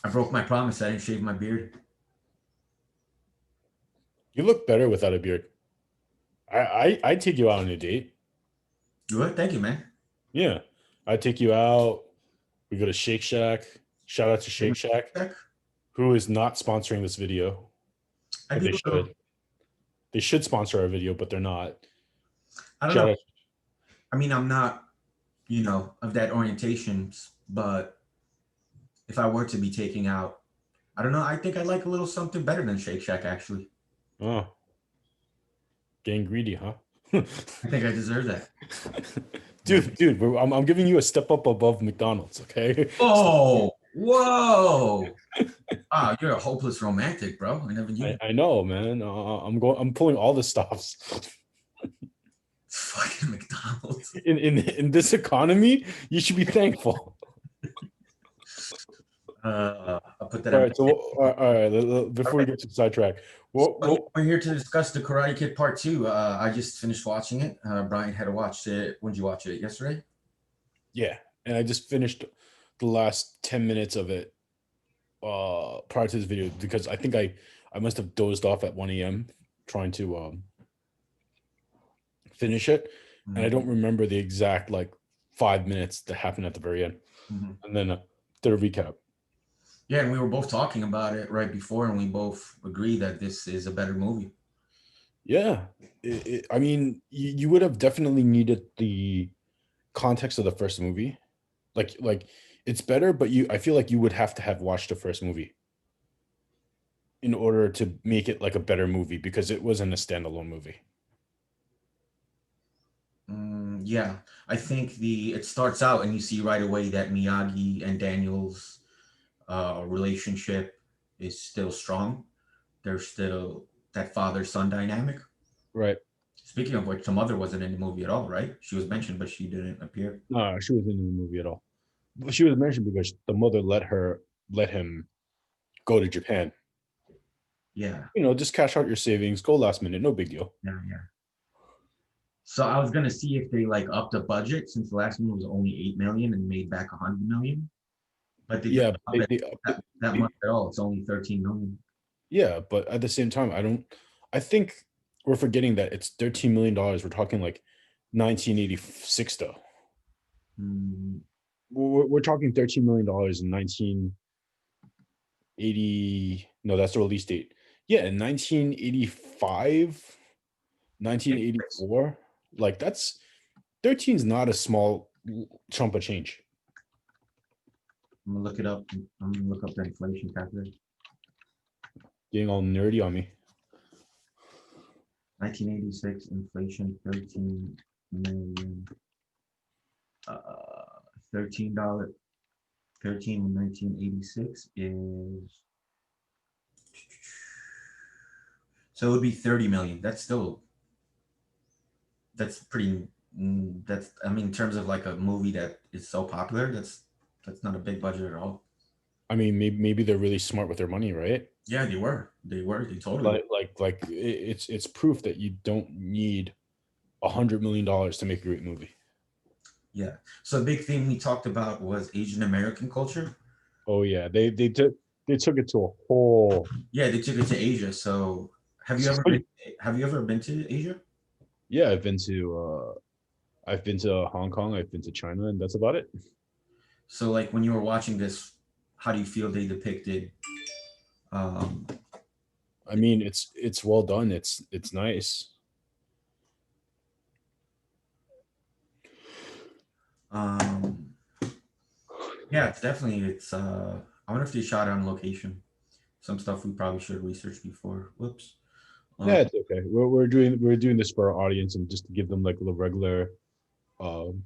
I broke my promise. I didn't shave my beard. You look better without a beard. I'd take you out on a date. Good. Thank you, man. Yeah. I'd take you out. We go to Shake Shack. Shout out to Give me Shake Shack, a sec. who is not sponsoring this video, I'd but be they a little. should. They should sponsor our video, but they're not. I don't know. Shout out. I mean, I'm not, of that orientation, but if I were to be taking out, I don't know. I think I like a little something better than Shake Shack, actually. Oh, getting greedy, huh? I think I deserve that. Dude, I'm giving you a step up above McDonald's, okay? Oh, whoa. Wow, you're a hopeless romantic, bro. I never knew. I know, man. I'm pulling all the stops. Fucking McDonald's. In this economy, you should be thankful. I'll put that All on. right, so all right, before we get to the sidetrack, We're here to discuss the Karate Kid Part 2. I just finished watching it. Brian had to watch it. When did you watch it? Yesterday? yeah, and I just finished the last 10 minutes of it prior to this video because I think I must have dozed off at 1 a.m. trying to finish it, and I don't remember the exact like 5 minutes that happened at the very end, and then did a recap. Yeah, and we were both talking about it right before, and we both agree that this is a better movie. Yeah, I mean, you would have definitely needed the context of the first movie. Like it's better, but I feel like you would have to have watched the first movie in order to make it like a better movie because it wasn't a standalone movie. Yeah, I think it starts out and you see right away that Miyagi and Daniel's relationship is still strong. There's still that father-son dynamic. Right. Speaking of which, the mother wasn't in the movie at all, right? She was mentioned, but she didn't appear. No, she wasn't in the movie at all. Well, she was mentioned because the mother let him go to Japan. Yeah, Just cash out your savings, go last minute, no big deal. yeah. So I was gonna see if they like upped the budget since the last one was only 8 million and made back 100 million, but they didn't Yeah, up it that much at all. It's only 13 million. yeah, but at the same time, I think we're forgetting that it's $13 million. We're talking like 1986 though. Mm, We're talking $13 million in 1980. No, that's the release date. Yeah, in 1985, 1984. Like that's 13 is not a small chunk of change. I'm gonna look it up. I'm gonna look up the inflation calculator. Getting all nerdy on me. 1986 inflation 13 million. Uh, $13. 13 in 1986 is, so it would be 30 million. That's pretty. That's, I mean, in terms of like a movie that is so popular, that's not a big budget at all. I mean, maybe they're really smart with their money, right? Yeah, they totally were. Like it's proof that you don't need $100 million to make a great movie. Yeah. So a big thing we talked about was Asian American culture. Oh yeah, they took it to a whole. Yeah, they took it to Asia. So have you ever been to Asia? Yeah, I've been to Hong Kong, I've been to China, and that's about it. So like when you were watching this, how do you feel they depicted um I mean, it's well done. It's nice. um yeah, it's I wonder if they shot it on location. Some stuff we probably should have researched before. Whoops. Yeah, it's okay. We're doing this for our audience and just to give them like the regular. Um,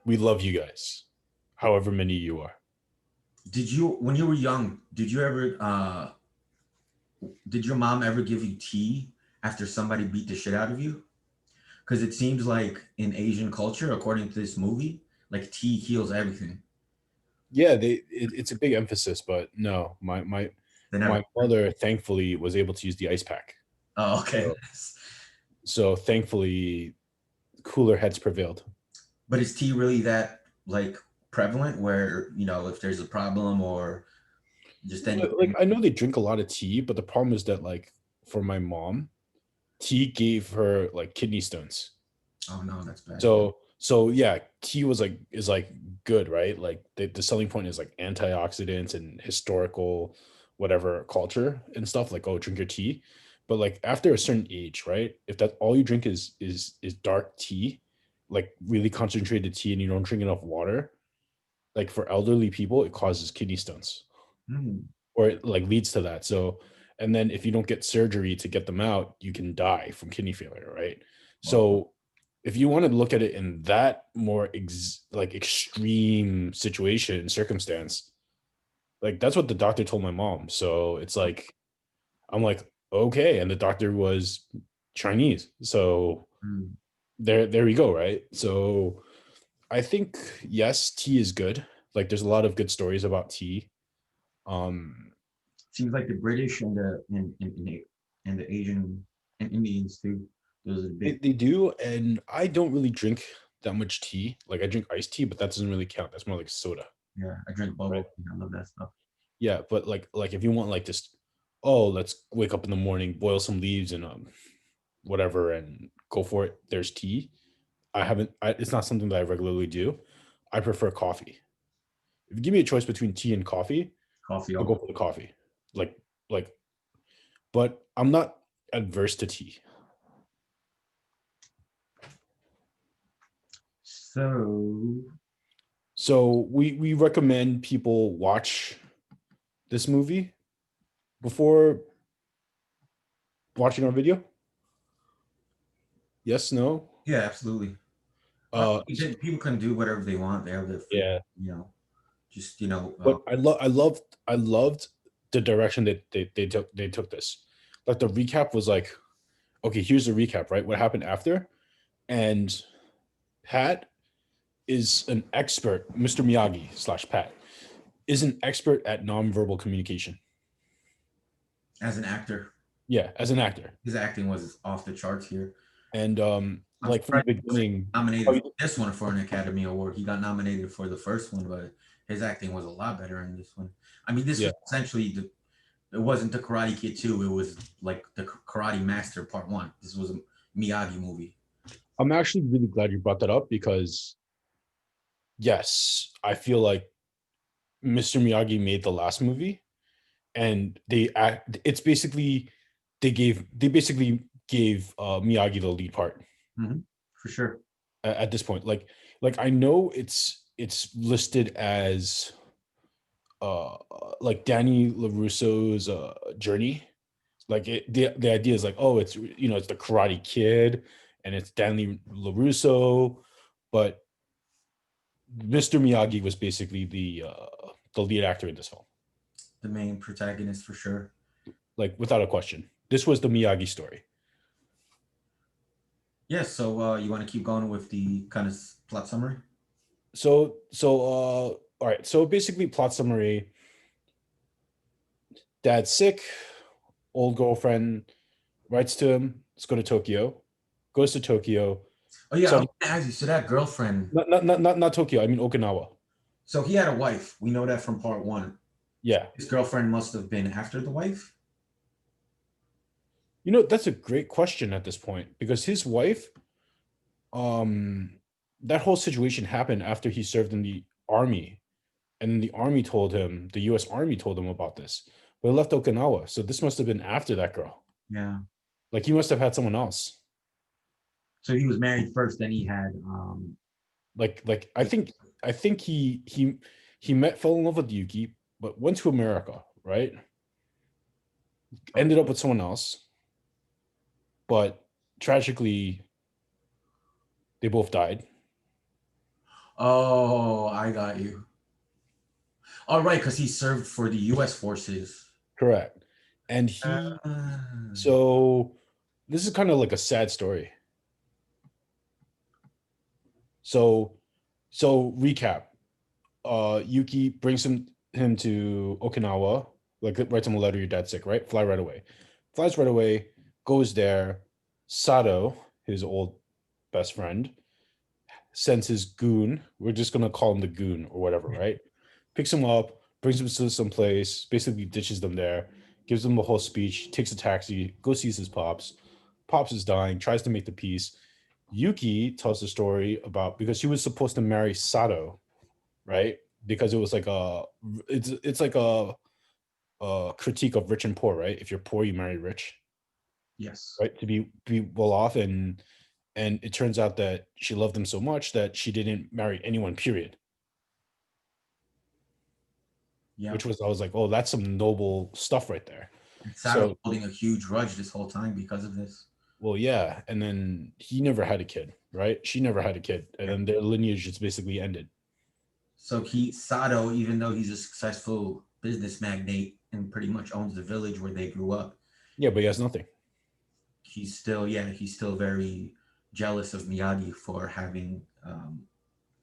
we love you guys, however many you are. Did you, when you were young, did your mom ever give you tea after somebody beat the shit out of you? Because it seems like in Asian culture, according to this movie, like tea heals everything. Yeah, it's a big emphasis, but no, They never. my mother thankfully was able to use the ice pack. Oh, okay. So, so thankfully, cooler heads prevailed. But is tea really that like prevalent where, if there's a problem or just Like anything? I know they drink a lot of tea, but the problem is that like for my mom, tea gave her like kidney stones. Oh no, that's bad. So yeah, tea was like is like good, right? Like the selling point is like antioxidants and historical whatever culture and stuff, like, oh, drink your tea. But like after a certain age, right? If that all you drink is dark tea, like really concentrated tea, and you don't drink enough water, like for elderly people, it causes kidney stones, Hmm. or it like leads to that. So, and then if you don't get surgery to get them out, you can die from kidney failure, right? Wow. So, if you want to look at it in that more like extreme situation circumstance, like that's what the doctor told my mom. So it's like I'm like, okay, and the doctor was Chinese, so Hmm. there we go, right? So I think yes, tea is good. Like there's a lot of good stories about tea. Um, Seems like the British and the Asian and Indians too. Those are the big. they do, and I don't really drink that much tea. Like I drink iced tea, but that doesn't really count. That's more like soda, Yeah, I drink right? bubble tea. I love that stuff. Yeah, but like if you want like just, oh, let's wake up in the morning, boil some leaves and whatever, and go for it. There's tea. It's not something that I regularly do. I prefer coffee. If you give me a choice between tea and coffee, Coffee I'll all go day. for the coffee. Like like, but I'm not adverse to tea. So So we recommend people watch this movie before watching our video. Yes, no. yeah, absolutely. So, People can do whatever they want. They have their free, yeah, you know, just but I loved the direction that they took this. Like the recap was like, okay, here's the recap, right? What happened after, and Pat is an expert. Mr. Miyagi slash Pat is an expert at nonverbal communication. as an actor. Yeah, as an actor, His acting was off the charts here. and I'm like from the surprised he wasn't beginning. Oh, nominated for this one for an Academy Award. He got nominated for the first one, but his acting was a lot better in this one. I mean, this yeah, was essentially it wasn't the Karate Kid 2. It was like the Karate Master Part 1. This was a Miyagi movie. I'm actually really glad you brought that up because yes, I feel like Mr. Miyagi made the last movie, and it's basically they basically gave Miyagi the lead part For sure. at this point. Like I know it's listed as uh like Danny LaRusso's journey. Like the idea is like, oh, it's it's the Karate Kid and it's Danny LaRusso, but Mr. Miyagi was basically the lead actor in this film, The main protagonist for sure. like without a question. This was the Miyagi story. Yeah, so you want to keep going with the kind of plot summary? So all right. So basically, plot summary: Dad's sick. Old girlfriend writes to him. Let's go to Tokyo. Goes to Tokyo. Oh yeah, I So was gonna ask you. So that girlfriend, not Tokyo. I mean Okinawa. so he had a wife. We know that from part one. Yeah. His girlfriend must have been after the wife. That's a great question at this point because his wife, um, that whole situation happened after he served in the army, and then the U.S. Army told him about this. But he left Okinawa, so this must have been after that girl. Yeah. Like he must have had someone else. So he was married first, then he had Like I think he fell in love with Yuki, but went to America, right? okay. Ended up with someone else, but tragically they both died. Oh, I got you. All right, because he served for the U.S. forces. Correct. And Uh, so this is kind of like a sad story. So so recap. Yuki brings him to Okinawa, like writes him a letter, your dad's sick, right? Fly right away. Flies right away, goes there. Sato, his old best friend, sends his goon. We're just gonna call him the goon or whatever, right? Picks him up, brings him to some place, basically ditches them there, gives them a whole speech, takes a taxi, goes sees his pops. Pops is dying, tries to make the peace. Yuki tells the story about because she was supposed to marry Sato, right? Because it was like it's like a critique of rich and poor, right? If you're poor, you marry rich, Yes. right? To be well off, and it turns out that she loved him so much that she didn't marry anyone, period. Yeah. Which was I was like, oh, that's some noble stuff right there. And Sato's So, holding a huge grudge this whole time because of this. well, yeah, and then he never had a kid, right? She never had a kid, and Yeah. then their lineage just basically ended. So Sato, even though he's a successful business magnate and pretty much owns the village where they grew up, Yeah, but he has nothing. he's still very jealous of Miyagi for having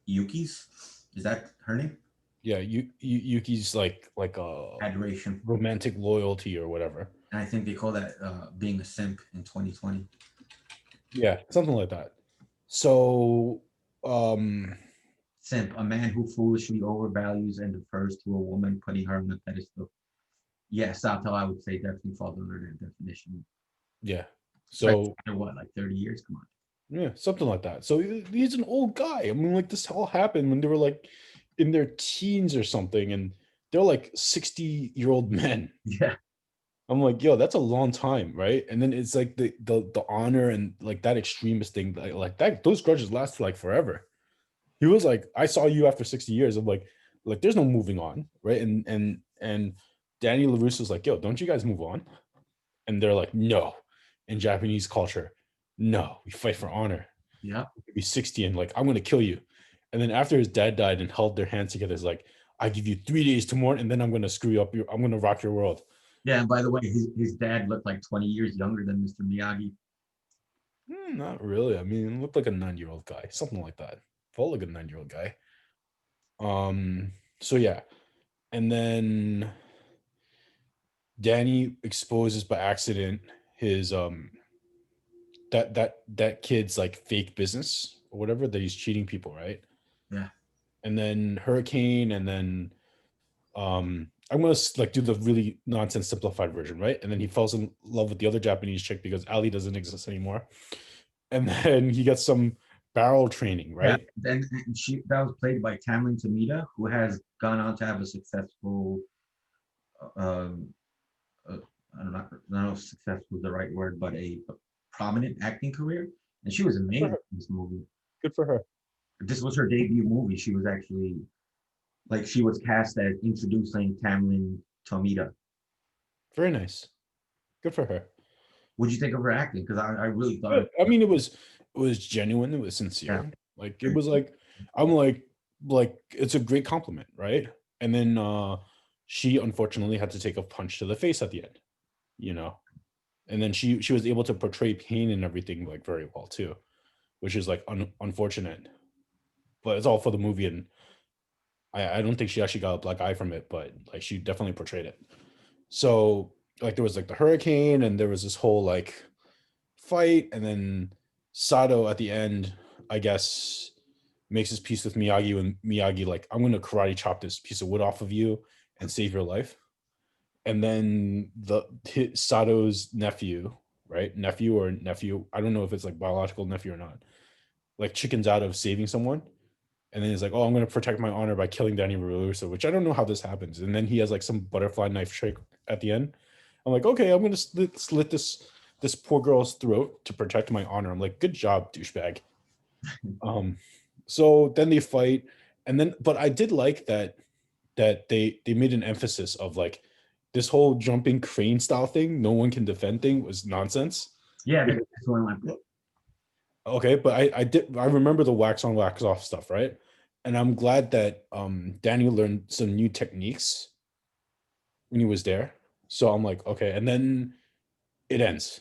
Yuki's. Is that her name? Yeah, Yuki's like a Adoration. romantic loyalty or whatever. And I think they call that being a simp in 2020. Yeah, something like that. So, um, Simp, a man who foolishly overvalues and defers to a woman, putting her on a pedestal. Yeah, Sato, I would say definitely falls under that definition. yeah. Especially So after what, like 30 years? Come on. yeah, something like that. So he's an old guy. I mean, like this all happened when they were like in their teens or something, and they're like 60-year-old men. Yeah. I'm like, yo, that's a long time, right? And then it's like the honor and like that extremist thing, like that those grudges last for like forever. He was like, I saw you after 60 years. I'm like, there's no moving on, right? And Danny LaRusso's like, yo, don't you guys move on? And they're like, no. In Japanese culture, no, we fight for honor. Yeah. Be 60 and like, I'm gonna kill you. And then after his dad died and held their hands together, it's like, I give you 3 days to mourn, and then I'm gonna screw you up. I'm gonna rock your world. Yeah. And by the way, his dad looked like 20 years younger than Mr. Miyagi. Not really. I mean, looked like a 9-year-old guy, something like that. Felt like a 9-year-old guy. So yeah. And then Danny exposes by accident his that kid's like fake business or whatever that he's cheating people, right? Yeah. And then Hurricane, and then I'm gonna like do the really nonsense simplified version, right? And then he falls in love with the other Japanese chick because Ali doesn't exist anymore, and then he gets some barrel training, Yeah. right? Then she that was played by Tamlin Tomita, who has gone on to have a successful um uh, I don't know if successful is the right word, but a prominent acting career. And she was Good for amazing her. in this movie. Good for her. This was her debut movie. She was actually like she was cast as introducing Tamlin Tomita. Very nice. Good for her. What'd you think of her acting? Because I really thought Good. it, I mean, it was genuine. It was yeah. sincere. Like it was like I'm like it's a great compliment, right? And then she unfortunately had to take a punch to the face at the end, you know. And then she was able to portray pain and everything like very well too, which is like unfortunate. But it's all for the movie, and I don't think she actually got a black eye from it, but like she definitely portrayed it. So like there was like the hurricane, and there was this whole like fight, and then Sato at the end, I guess, makes his peace with Miyagi when Miyagi like, I'm gonna karate chop this piece of wood off of you and save your life. And then Sato's nephew, right? Nephew, I don't know if it's like biological nephew or not, like chickens out of saving someone. And then he's like, "Oh, I'm gonna protect my honor by killing Danny Russo," which I don't know how this happens. And then he has like some butterfly knife trick at the end. I'm like, okay, I'm gonna slit this poor girl's throat to protect my honor. I'm like, good job, douchebag. Um, so then they fight, and then but I did like that they made an emphasis of like this whole jumping crane style thing, no one can defend thing was nonsense. Yeah, Because, that's when like okay, but I remember the wax on wax off stuff, right? And I'm glad that Danny learned some new techniques when he was there. So I'm like, okay, and then it ends.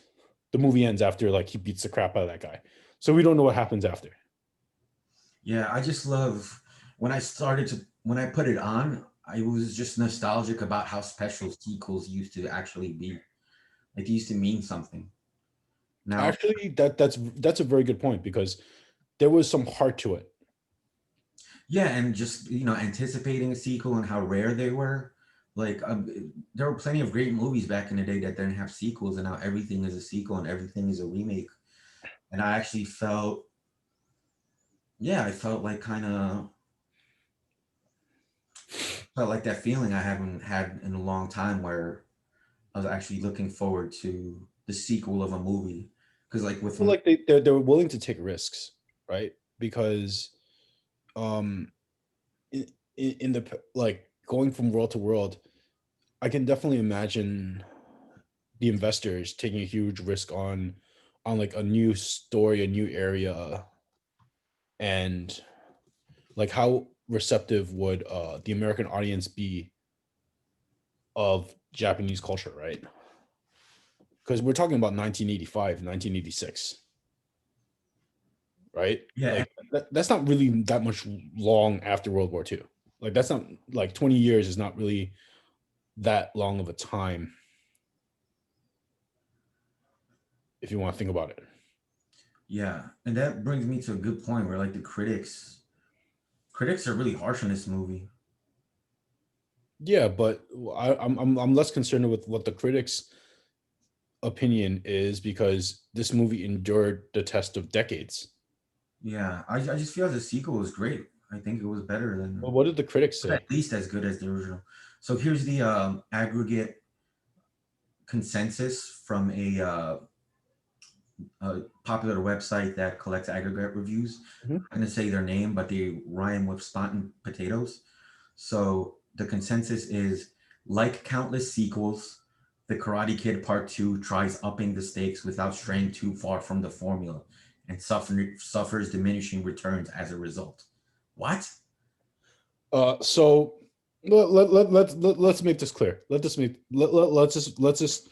The movie ends after like he beats the crap out of that guy. So we don't know what happens after. yeah, I just love when I put it on, I was just nostalgic about how special sequels used to actually be. Like they used to mean something. Now, Actually, that's a very good point because there was some heart to it. Yeah, and just anticipating a sequel and how rare they were. Like there were plenty of great movies back in the day that didn't have sequels, and now everything is a sequel and everything is a remake. And I actually felt, yeah, I felt like kind of felt like that feeling I haven't had in a long time, where I was actually looking forward to the sequel of a movie. Because like I with feel like they're willing to take risks, right? Because um in the like going from world to world, I can definitely imagine the investors taking a huge risk on like a new story, a new area, and like how receptive would the American audience be of Japanese culture, right? Because we're talking about 1985, 1986, right? yeah, Like that's not really that much long after World War II. Like that's not like 20 years is not really that long of a time if you want to think about it. yeah, and that brings me to a good point where like the critics are really harsh on this movie. Yeah, but I'm less concerned with what the critics' opinion is because this movie endured the test of decades. Yeah, I just feel the sequel was great. I think it was better Well, than, what did the critics at say? least as good as the original. So here's the aggregate consensus from a popular website that collects aggregate reviews. Mhm. I'm going to say their name, but they rhyme with Spontan Potatoes. So the consensus is, like countless sequels, The Karate Kid Part 2 tries upping the stakes without straying too far from the formula, and suffers diminishing returns as a result. What? So let's make this clear. Let's just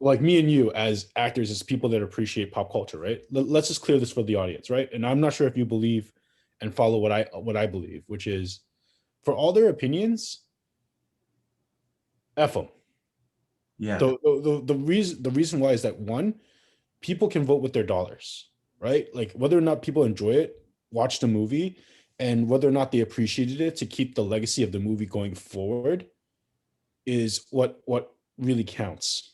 like me and you as actors, as people that appreciate pop culture, right? Let's just clear this for the audience, right? And I'm not sure if you believe and follow what I believe, which is for all their opinions, F them. Yeah. The reason why is that one, people can vote with their dollars, right? Like whether or not people enjoy it, watch the movie, and whether or not they appreciated it to keep the legacy of the movie going forward is what really counts.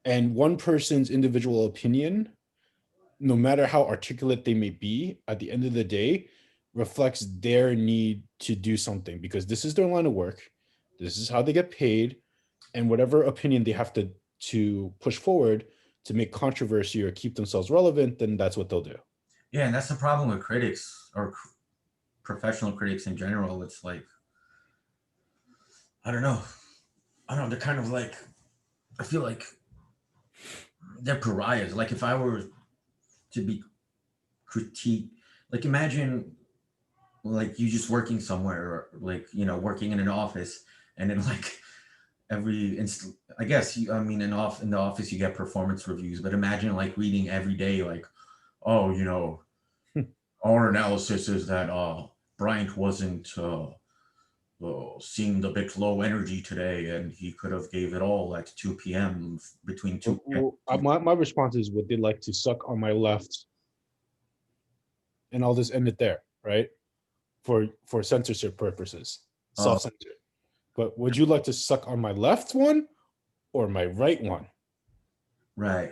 And one person's individual opinion, no matter how articulate they may be, at the end of the day, reflects their need to do something because this is their line of work. This is how they get paid, and whatever opinion they have to push forward to make controversy or keep themselves relevant, then that's what they'll do. Yeah, and that's the problem with critics or professional critics in general. It's like, I don't know. I don't know. They're kind of like, I feel like they're pariahs. Like if I were to be critiqued, like imagine like you just working somewhere, or like working in an office, and then like I guess I mean in the office you get performance reviews, but imagine like reading every day like, oh, our analysis is that Bryant wasn't seemed a bit low energy today, and he could have gave it all at 2 p.m. between 2 p.m. My response is would they like to suck on my left, and I'll just end it there, right? For censorship purposes, uh, self-censor. But would you like to suck on my left one or my right one? right.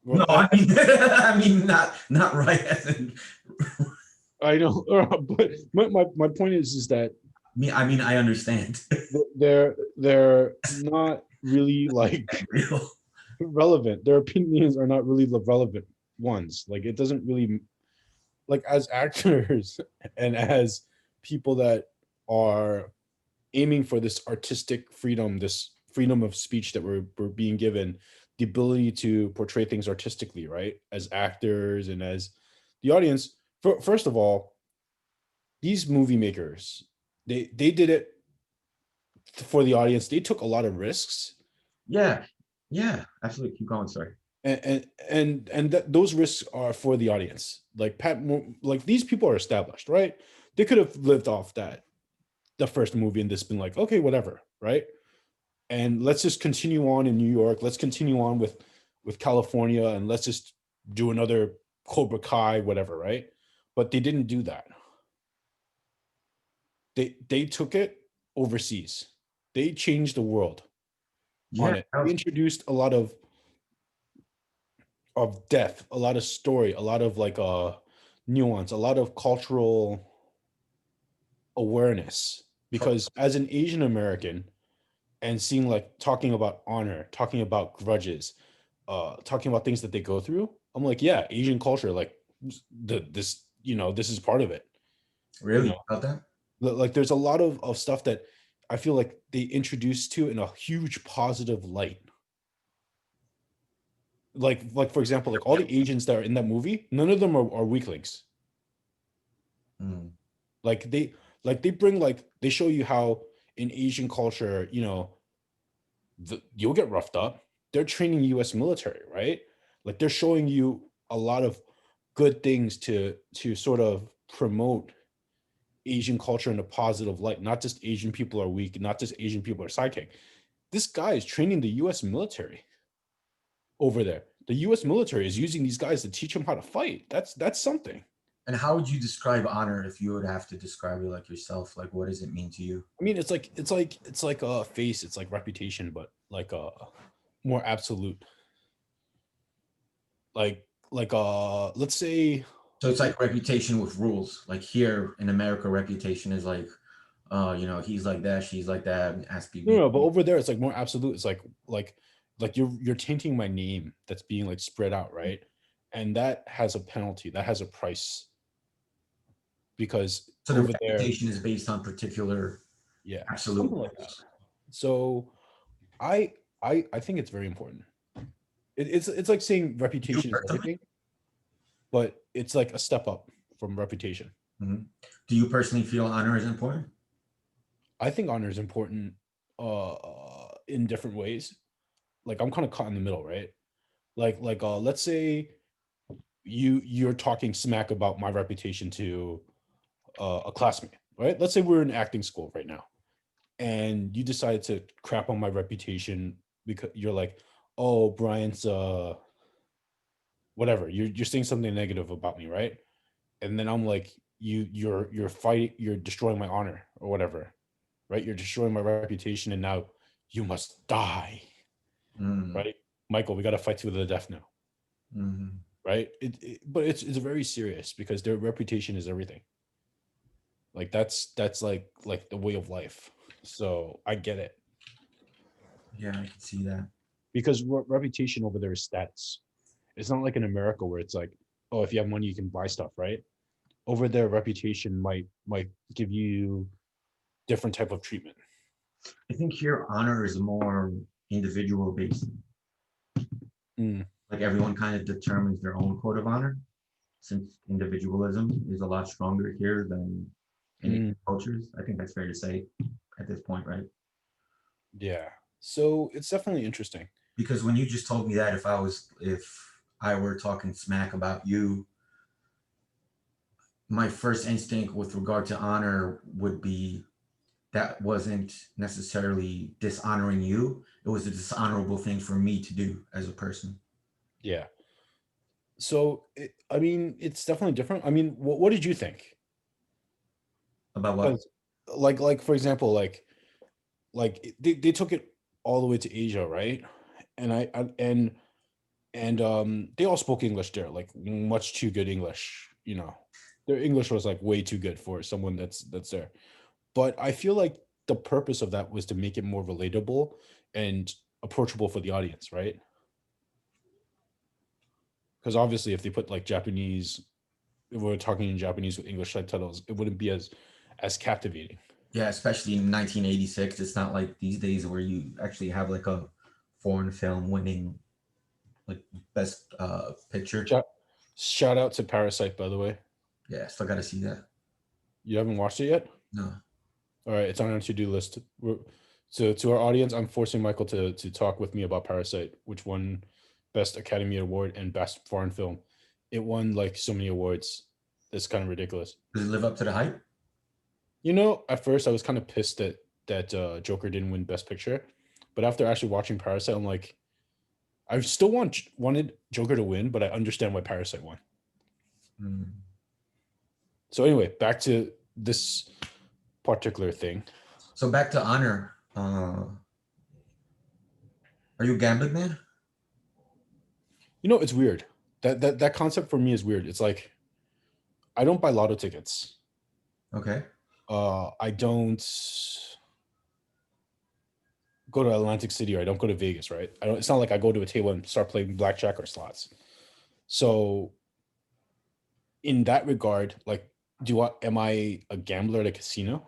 Well, No, I mean, I mean, not right. As in, I know, but my point is that me, I mean, I understand. they're not really like Real. relevant. Their opinions are not really the relevant ones. Like it doesn't really like as actors and as people that are aiming for this artistic freedom, this freedom of speech that we're being given, the ability to portray things artistically, right? As actors and as the audience. First of all, these movie makers, they did it for the audience. They took a lot of risks, Yeah, yeah, absolutely. Keep going. Sorry. those risks are for the audience. Like like these people are established, right? They could have lived off that the first movie and just been like, okay, whatever, right? And let's just continue on in New York. Let's continue on with California, and let's just do another Cobra Kai, whatever, right? But they didn't do that. they took it overseas. They changed the world Yeah, on it. They introduced a lot of depth, a lot of story, a lot of like nuance, a lot of cultural awareness. Because as an Asian American and seeing like talking about honor, talking about grudges, talking about things that they go through, I'm like, yeah, Asian culture, like this, this is part of it. You really know, about that. like there's a lot of stuff that I feel like they introduced to in a huge positive light. Like for example, like all the Asians that are in that movie, none of them are weaklings. Mm. Like they bring like they show you how in Asian culture, you'll get roughed up. They're training U.S. military, right? Like they're showing you a lot of good things to sort of promote Asian culture in a positive light. Not just Asian people are weak, not just Asian people are sidekick. This guy is training the U.S. military over there. The U.S. military is using these guys to teach them how to fight. That's something. And how would you describe honor if you would have to describe it like yourself? Like, what does it mean to you? I mean, it's like a face, it's like reputation, but like a more absolute. Let's say, So it's like reputation with rules. Like here in America, reputation is like, he's like that, she's like that, no, SPB. no, but over there it's like more absolute. It's like you're tainting my name that's being like spread out, right? And that has a penalty, that has a price, because So the over there, reputation is based on particular yeah, absolute something like that. rules. So I I think it's very important. It's like saying You reputation is personally, everything, but it's like a step up from reputation. mhm. Do you personally feel honor is important? I think honor is important in different ways. Like I'm kind of caught in the middle, right? Like let's say you're talking smack about my reputation to a classmate, right? Let's say we're in acting school right now, and you decide to crap on my reputation because you're like, oh, Brian's whatever. You're saying something negative about me, right? And then I'm like, you're fighting, you're destroying my honor or whatever, right? You're destroying my reputation, and now you must die, Mm, right? Michael, we got to fight to the death now, mhm. right? But it's very serious because their reputation is everything. Like that's like the way of life. So I get it, Yeah, I can see that. because reputation over there is status. It's not like in America where it's like, oh, if you have money, you can buy stuff, right? Over there, reputation might give you different type of treatment. I think here honor is more individual based. Mm, Like everyone kind of determines their own code of honor, since individualism is a lot stronger here than in mm, cultures. I think that's fair to say at this point, right? yeah. So it's definitely interesting. Because when you just told me that, if I were talking smack about you, my first instinct with regard to honor would be that wasn't necessarily dishonoring you. It was a dishonorable thing for me to do as a person. Yeah. So I mean, it's definitely different. I mean, what did you think? About what? Because like for example, they took it all the way to Asia, right? And they all spoke English there, like much too good English. Their English was like way too good for someone that's there. But I feel like the purpose of that was to make it more relatable and approachable for the audience, right? Because obviously, if they put like Japanese, if we're talking in Japanese with English subtitles, it wouldn't be as captivating. Yeah, especially in 1986. It's not like these days where you actually have like a foreign film winning like best picture. Shout, shout out to Parasite, by the way. Yeah, still got to see that. You haven't watched it yet? No, All right, it's on our to-do list. So to our audience, I'm forcing Michael to talk with me about Parasite, which won Best Academy Award and Best Foreign Film. It won like so many awards. It's kind of ridiculous. does it live up to the hype? At first I was kind of pissed that Joker didn't win Best Picture, but after actually watching Parasite, I'm like, I still wanted Joker to win, but I understand why Parasite won. Mm. So anyway, back to this particular thing. So back to honor. Are you a gambling man? You know, it's weird. That concept for me is weird. It's like I don't buy lotto tickets. Okay. I don't go to Atlantic City, or I don't go to Vegas, right? I don't, it's not like I go to a table and start playing blackjack or slots. So in that regard, like, am I a gambler at a casino?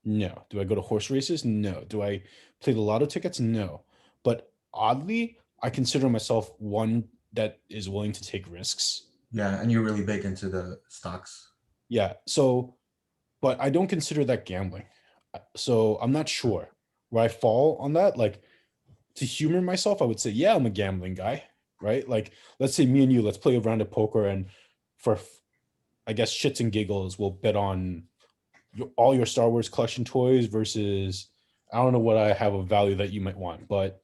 No. Do I go to horse races? No. Do I play the lotto tickets? No. But oddly, I consider myself one that is willing to take risks. Yeah, and you're really big into the stocks. Yeah. So, but I don't consider that gambling. So I'm not sure where I fall on that. Like, to humor myself, I would say, yeah, I'm a gambling guy, right? Like, let's say me and you, let's play a round of poker, and for, I guess, shits and giggles, we'll bet on all your Star Wars collection toys versus, I don't know what I have of value that you might want, but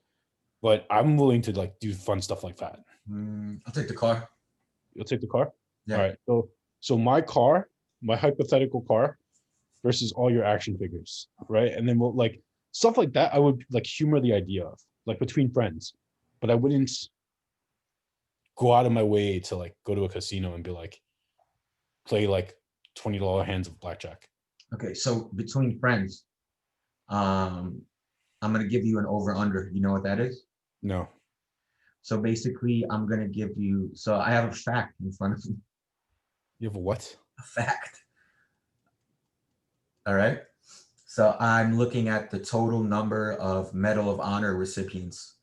I'm willing to like do fun stuff like that. I'll take the car. You'll take the car. All Yeah. right. So my car, my hypothetical car, versus all your action figures, right? And then we'll like stuff like that. I would like humor the idea of like between friends, but I wouldn't go out of my way to like go to a casino and be like play like $20 hands of blackjack. Okay. So between friends, um, I'm gonna give you an over under. You know what that is? No. So basically, I'm gonna give you. So I have a fact in front of me. You have a what? A fact. All right. So I'm looking at the total number of Medal of Honor recipients.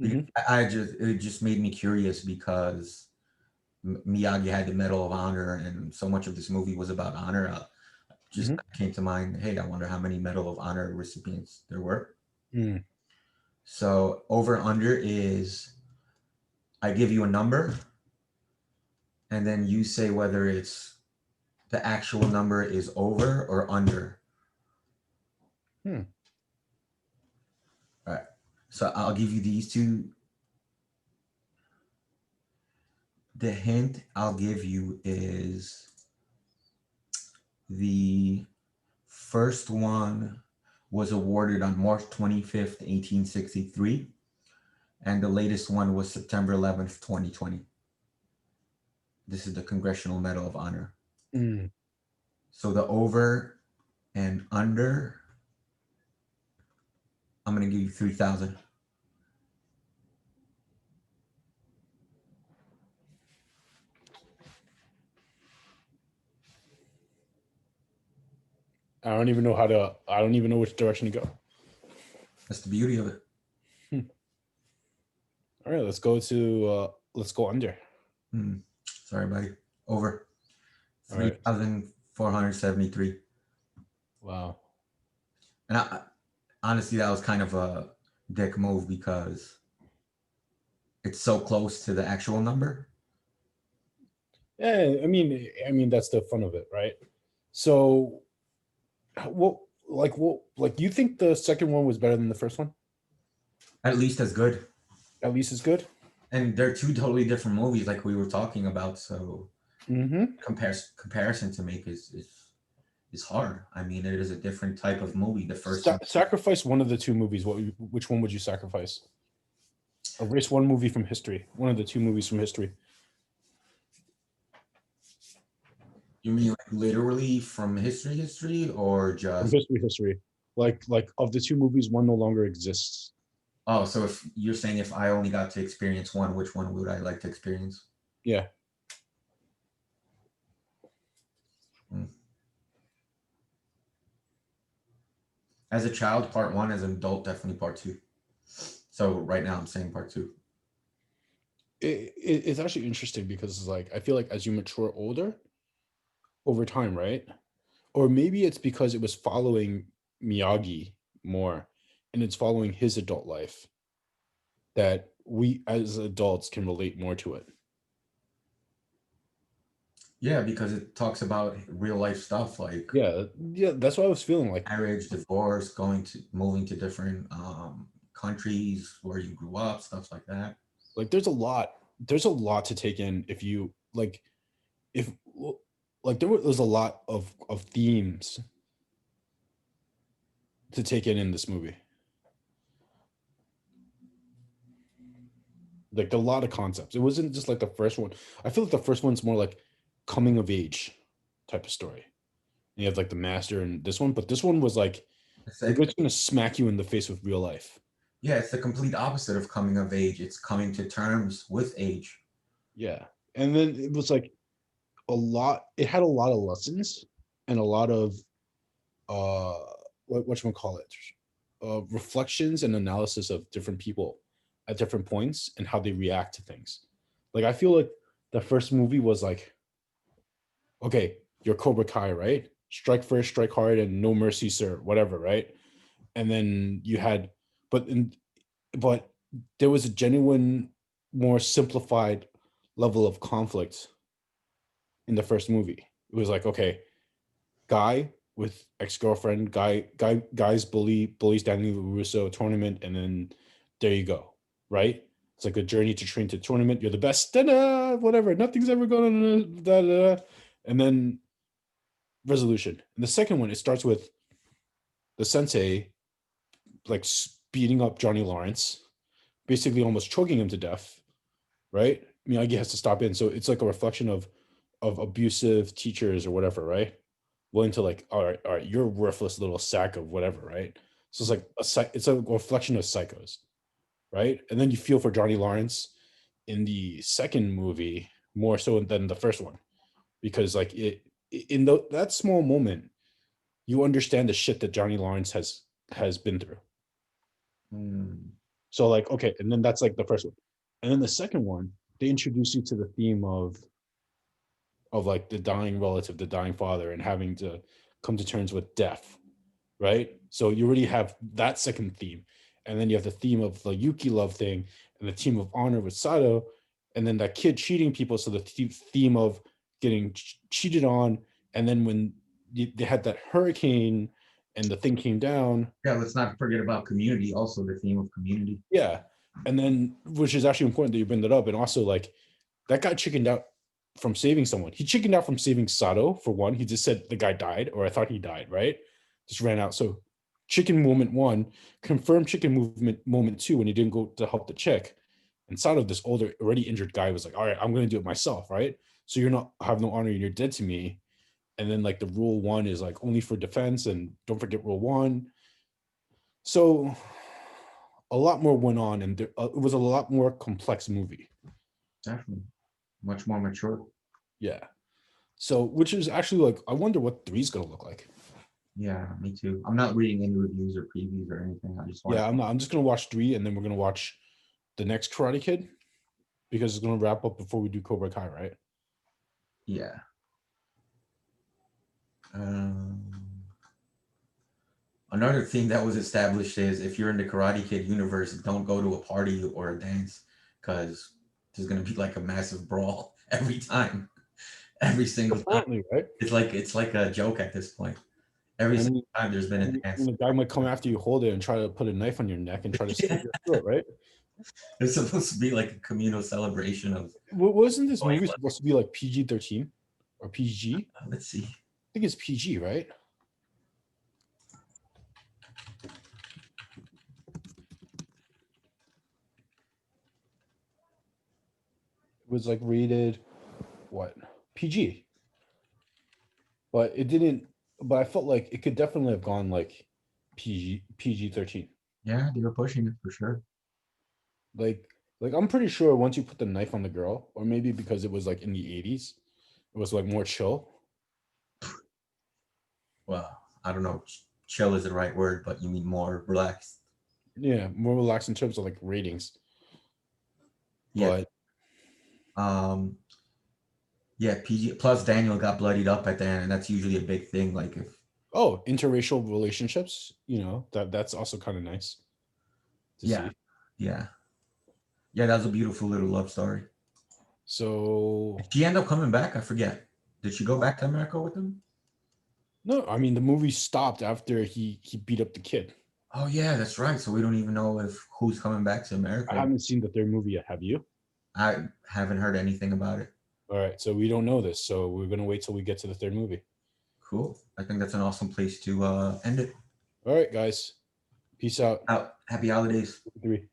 Mm-hmm. It just made me curious because Miyagi had the Medal of Honor, and so much of this movie was about honor. Just Mm-hmm. came to mind. Hey, I wonder how many Medal of Honor recipients there were. Mm. So over under is I give you a number, and then you say whether it's the actual number is over or under. Hmm. All right. So I'll give you these two. The hint I'll give you is the first one was awarded on March 25th, 1863, and the latest one was September 11th, 2020. This is the Congressional Medal of Honor. Mm. So the over and under, I'm going to give you 3,000. I don't even know which direction to go. That's the beauty of it. Hmm. All right, let's go under. Sorry, buddy. Over. All right. 3,473. Wow. And honestly, that was kind of a dick move because it's so close to the actual number. Yeah, I mean that's the fun of it, right? So, you think the second one was better than the first one? At least as good. At least as good. And they're two totally different movies, like we were talking about. So Mm-hmm. comparison to make is hard. I mean, it is a different type of movie. The first one, Sacrifice one of the two movies. Which one would you sacrifice? Erase one movie from history. One of the two movies from history. you mean like literally from history, or From just history. Like of the two movies, one no longer exists. oh? So if you're saying if I only got to experience one, which one would I like to experience? Yeah. Hmm. As a child, part one. As an adult, definitely part two. So right now, I'm saying part two. It's actually interesting because it's like I feel like as you mature older over time, right? Or maybe it's because it was following Miyagi more and it's following his adult life that we as adults can relate more to it. Yeah, because it talks about real life stuff like Yeah, that's what I was feeling like. marriage, divorce, moving to different countries where you grew up, stuff like that. Like there's a lot to take in if you like if like there's a lot of themes to take in this movie. Like a lot of concepts. It wasn't just like the first one. I feel like the first one's more like coming of age type of story. And you have like the master and this one, but this one was like It's we're like, just gonna smack you in the face with real life. yeah, it's the complete opposite of coming of age. It's coming to terms with age. Yeah. And then it was like a lot, it had a lot of lessons and a lot of uh what you call it? Reflections and analysis of different people at different points and how they react to things. Like I feel like the first movie was like, okay, you're Cobra Kai, right? Strike first, strike hard, and no mercy, sir, whatever, right? And then you had, but in, but there was a genuine, more simplified level of conflict in the first movie. It was like, okay, guy with ex-girlfriend, guys bullies Daniel Russo tournament, and then there you go, right? It's like a journey to train to tournament. You're the best, da-da, whatever. Nothing's ever going da, da, da. And then resolution. And the second one, it starts with the sensei like speeding up Johnny Lawrence, basically almost choking him to death, right? Miyagi has to stop in. So it's like a reflection of abusive teachers or whatever, right? Willing to like, all right, you're a worthless little sack of whatever, right? So it's like it's a reflection of psychos, right? And then you feel for Johnny Lawrence in the second movie more so than the first one because like in that small moment you understand the shit that Johnny Lawrence has been through. Mm. So like okay, and then that's like the first one, and then the second one they introduce you to the theme of like the dying relative, the dying father, and having to come to terms with death, right? So you already have that second theme, and then you have the theme of the Yuki love thing, and the theme of honor with Sato, and then that kid cheating people. So the theme of getting cheated on, and then when they had that hurricane and the thing came down, Yeah, let's not forget about community. Also, the theme of community. yeah, and then which is actually important that you bring that up, and also like that guy chickened out from saving someone. He chickened out from saving Sato for one. He just said the guy died, or I thought he died, right? Just ran out. So chicken moment one, confirmed chicken movement moment two when he didn't go to help the chick. And Sato, this older, already injured guy, was like, all right, I'm gonna do it myself, right? So you're not have no honor, you're dead to me. And then like the rule one is like only for defense, and don't forget rule one. So a lot more went on, and it was a lot more complex movie. Definitely. Much more mature. Yeah. So, which is actually like, I wonder what three's gonna look like. Yeah, me too. I'm not reading any reviews or previews or anything. I just want Yeah, to. I'm not. I'm just gonna watch three, and then we're gonna watch the next Karate Kid because it's gonna wrap up before we do Cobra Kai, right? Yeah. Um, Another thing that was established is if you're in the Karate Kid universe, don't go to a party or a dance because there's gonna be like a massive brawl every time, every single time. Apparently, right? It's like a joke at this point. Every And single then, time there's been a and dance. the guy might come after you, hold it, and try to put a knife on your neck and try to slit your throat, right? It's supposed to be like a communal celebration of Wasn't this going movie left. supposed to be like PG-13 or PG? Let's see. I think it's PG, right? It was like rated what PG, but it didn't. But I felt like it could definitely have gone like PG-13. Yeah, they were pushing it for sure. Like like I'm pretty sure once you put the knife on the girl, or maybe because it was like in the 80s, it was like more chill. Well, I don't know. Chill is the right word, but you mean more relaxed. Yeah, more relaxed in terms of like ratings. Yeah. But Um. Yeah. PG. Plus, Daniel got bloodied up at the end, and that's usually a big thing. Like if. oh, interracial relationships, that's also kind of nice to Yeah. see. Yeah. Yeah. That was a beautiful little love story. So Did she end up coming back? I forget. Did she go back to America with him? no, I mean the movie stopped after he beat up the kid. Oh yeah, that's right. So we don't even know if who's coming back to I America. haven't seen the third movie yet. Have you? I haven't heard anything about it. All right, so we don't know this. So we're gonna wait till we get to the third movie. Cool. I think that's an awesome place to end it. All right, guys. Peace out. Out. Happy holidays. 3.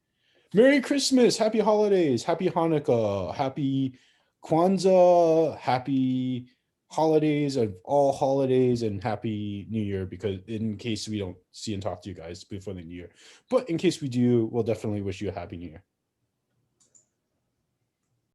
Merry Christmas, Happy Holidays, Happy Hanukkah, Happy Kwanzaa, Happy Holidays of all holidays, and Happy New Year. Because in case we don't see and talk to you guys before the New Year, but in case we do, we'll definitely wish you a Happy New Year.